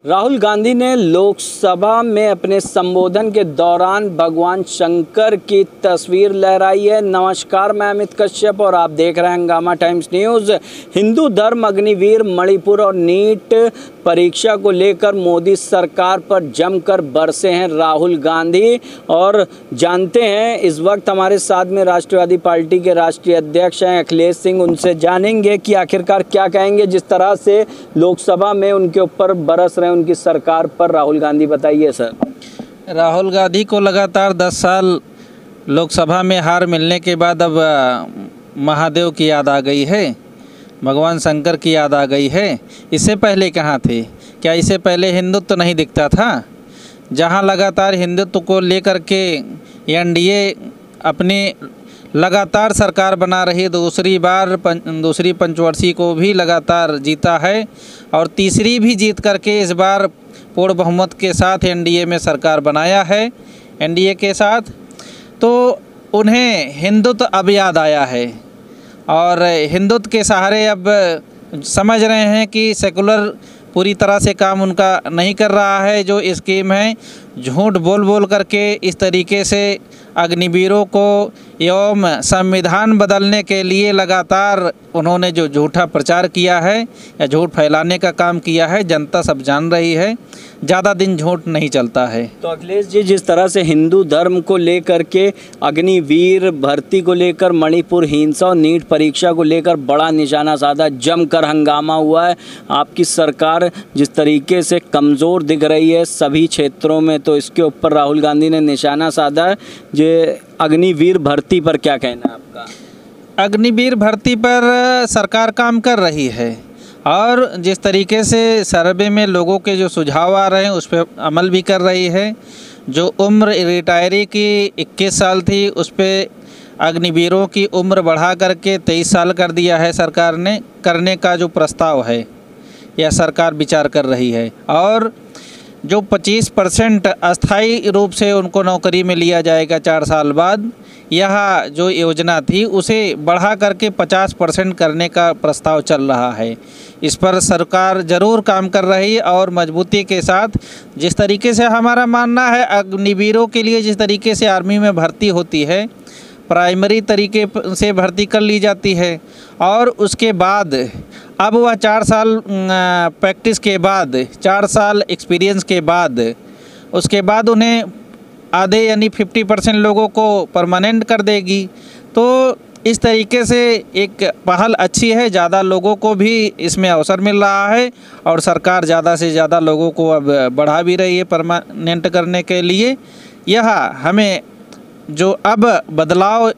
राहुल गांधी ने लोकसभा में अपने संबोधन के दौरान भगवान शंकर की तस्वीर लहराई है। नमस्कार, मैं अमित कश्यप और आप देख रहे हैं हंगामा टाइम्स न्यूज़। हिंदू धर्म अग्निवीर मणिपुर और नीट परीक्षा को लेकर मोदी सरकार पर जमकर बरसे हैं राहुल गांधी। और जानते हैं, इस वक्त हमारे साथ में राष्ट्रवादी पार्टी के राष्ट्रीय अध्यक्ष हैं अखिलेश सिंह। उनसे जानेंगे कि आखिरकार क्या कहेंगे जिस तरह से लोकसभा में उनके ऊपर बरस रहे उनकी सरकार पर राहुल गांधी। बताइए सर। राहुल गांधी को लगातार 10 साल लोकसभा में हार मिलने के बाद अब महादेव की याद आ गई है, भगवान शंकर की याद आ गई है। इससे पहले कहाँ थे? क्या इससे पहले हिंदुत्व नहीं दिखता था? जहाँ लगातार हिंदुत्व को लेकर के एनडीए अपनी लगातार सरकार बना रही, दूसरी पंचवर्षीय को भी लगातार जीता है और तीसरी भी जीत करके इस बार पूर्ण बहुमत के साथ एनडीए में सरकार बनाया है। एनडीए के साथ तो उन्हें हिंदुत्व अब याद आया है और हिंदुत्व के सहारे अब समझ रहे हैं कि सेकुलर पूरी तरह से काम उनका नहीं कर रहा है। जो स्कीम है, झूठ बोल बोल करके इस तरीके से अग्निवीरों को एवं संविधान बदलने के लिए लगातार उन्होंने जो झूठा प्रचार किया है या झूठ फैलाने का काम किया है, जनता सब जान रही है। ज़्यादा दिन झूठ नहीं चलता है। तो अखिलेश जी, जिस तरह से हिंदू धर्म को लेकर के अग्निवीर भर्ती को लेकर, मणिपुर हिंसा और नीट परीक्षा को लेकर बड़ा निशाना साधा, जमकर हंगामा हुआ है। आपकी सरकार जिस तरीके से कमज़ोर दिख रही है सभी क्षेत्रों में, तो इसके ऊपर राहुल गांधी ने निशाना साधा है। जो अग्निवीर भर्ती पर क्या कहना है आपका? अग्निवीर भर्ती पर सरकार काम कर रही है और जिस तरीके से सर्वे में लोगों के जो सुझाव आ रहे हैं उस पर अमल भी कर रही है। जो उम्र रिटायरी की 21 साल थी, उस पर अग्निवीरों की उम्र बढ़ा करके 23 साल कर दिया है सरकार ने। करने का जो प्रस्ताव है यह सरकार विचार कर रही है और जो 25% अस्थायी रूप से उनको नौकरी में लिया जाएगा 4 साल बाद, यह जो योजना थी उसे बढ़ा करके 50% करने का प्रस्ताव चल रहा है। इस पर सरकार ज़रूर काम कर रही है और मजबूती के साथ। जिस तरीके से हमारा मानना है, अग्निवीरों के लिए जिस तरीके से आर्मी में भर्ती होती है, प्राइमरी तरीके से भर्ती कर ली जाती है और उसके बाद अब वह 4 साल प्रैक्टिस के बाद, 4 साल एक्सपीरियंस के बाद, उसके बाद उन्हें आधे यानी 50% लोगों को परमानेंट कर देगी। तो इस तरीके से एक पहल अच्छी है, ज़्यादा लोगों को भी इसमें अवसर मिल रहा है और सरकार ज़्यादा से ज़्यादा लोगों को अब बढ़ा भी रही है परमानेंट करने के लिए। यह हमें जो अब बदलाव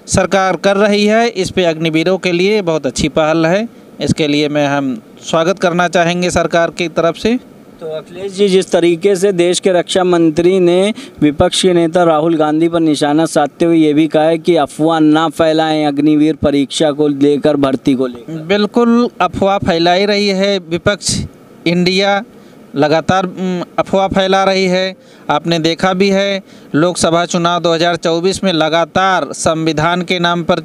सरकार कर रही है, इस पे अग्निवीरों के लिए बहुत अच्छी पहल है। इसके लिए हम स्वागत करना चाहेंगे सरकार की तरफ से। तो अखिलेश जी, जिस तरीके से देश के रक्षा मंत्री ने विपक्ष के नेता राहुल गांधी पर निशाना साधते हुए ये भी कहा है कि अफवाह ना फैलाएं अग्निवीर परीक्षा को लेकर, भर्ती को लेकर। बिल्कुल अफवाह फैलाई रही है विपक्ष। इंडिया लगातार अफवाह फैला रही है। आपने देखा भी है, लोकसभा चुनाव 2024 में लगातार संविधान के नाम पर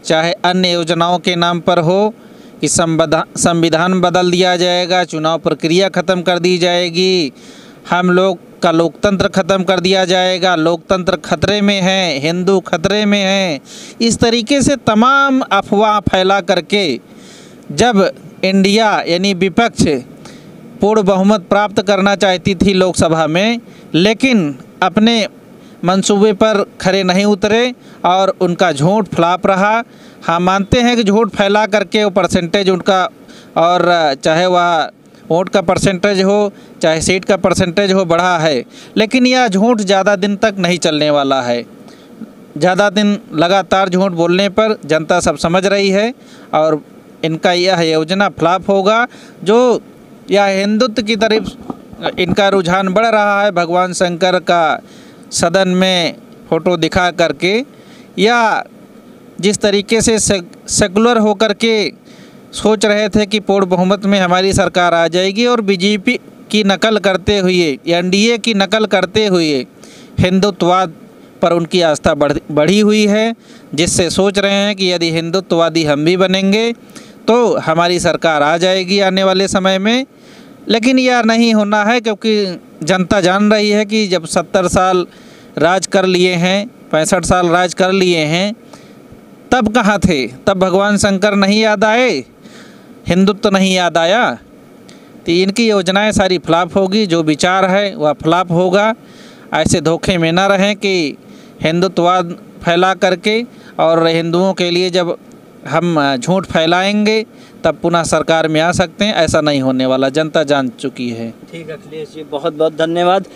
चाहे अन्य योजनाओं के नाम पर हो कि संविधान बदल दिया जाएगा, चुनाव प्रक्रिया ख़त्म कर दी जाएगी, हम लोग का लोकतंत्र ख़त्म कर दिया जाएगा, लोकतंत्र खतरे में है, हिंदू खतरे में है। इस तरीके से तमाम अफवाह फैला करके जब इंडिया यानी विपक्ष पूर्ण बहुमत प्राप्त करना चाहती थी लोकसभा में, लेकिन अपने मंसूबे पर खरे नहीं उतरे और उनका झूठ फ्लॉप रहा। हम मानते हैं कि झूठ फैला करके वो परसेंटेज उनका, और चाहे वह वोट का परसेंटेज हो चाहे सीट का परसेंटेज हो, बढ़ा है। लेकिन यह झूठ ज़्यादा दिन तक नहीं चलने वाला है। ज़्यादा दिन लगातार झूठ बोलने पर जनता सब समझ रही है और इनका यह योजना फ्लॉप होगा। जो यह हिंदुत्व की तरफ इनका रुझान बढ़ रहा है, भगवान शंकर का सदन में फ़ोटो दिखा करके, या जिस तरीके से सेकुलर होकर के सोच रहे थे कि पूर्ण बहुमत में हमारी सरकार आ जाएगी और बीजेपी की नकल करते हुए, एनडीए की नकल करते हुए हिंदुत्ववाद पर उनकी आस्था बढ़ी हुई है, जिससे सोच रहे हैं कि यदि हिंदुत्ववादी हम भी बनेंगे तो हमारी सरकार आ जाएगी आने वाले समय में। लेकिन यह नहीं होना है, क्योंकि जनता जान रही है कि जब 70 साल राज कर लिए हैं, 65 साल राज कर लिए हैं, तब कहाँ थे? तब भगवान शंकर नहीं याद आए, हिंदुत्व नहीं याद आया। तो इनकी योजनाएं सारी फ्लॉप होगी, जो विचार है वह फ्लॉप होगा। ऐसे धोखे में ना रहें कि हिंदुत्ववाद फैला करके और हिंदुओं के लिए जब हम झूठ फैलाएंगे तब पुनः सरकार में आ सकते हैं। ऐसा नहीं होने वाला, जनता जान चुकी है। ठीक है अखिलेश जी, बहुत बहुत धन्यवाद।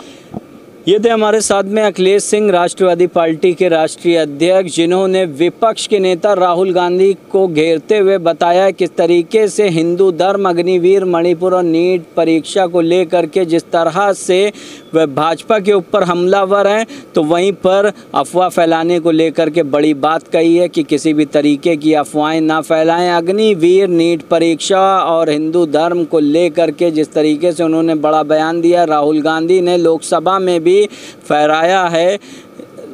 ये थे हमारे साथ में अखिलेश सिंह, राष्ट्रवादी पार्टी के राष्ट्रीय अध्यक्ष, जिन्होंने विपक्ष के नेता राहुल गांधी को घेरते हुए बताया किस तरीके से हिंदू धर्म, अग्निवीर, मणिपुर और नीट परीक्षा को लेकर के जिस तरह से वह भाजपा के ऊपर हमलावर हैं, तो वहीं पर अफवाह फैलाने को लेकर के बड़ी बात कही है कि किसी भी तरीके की अफवाहें ना फैलाएं। अग्निवीर, नीट परीक्षा और हिंदू धर्म को लेकर के जिस तरीके से उन्होंने बड़ा बयान दिया, राहुल गांधी ने लोकसभा में भी फहराया है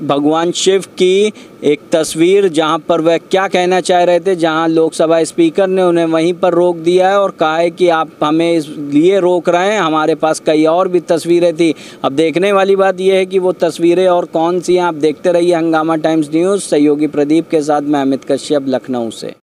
भगवान शिव की एक तस्वीर, जहां पर वह क्या कहना चाह रहे थे, जहां लोकसभा स्पीकर ने उन्हें वहीं पर रोक दिया है और कहा है कि आप हमें इसलिए रोक रहे हैं, हमारे पास कई और भी तस्वीरें थी। अब देखने वाली बात यह है कि वो तस्वीरें और कौन सी हैं। आप देखते रहिए हंगामा टाइम्स न्यूज़। सहयोगी प्रदीप के साथ मैं अमित कश्यप, लखनऊ से।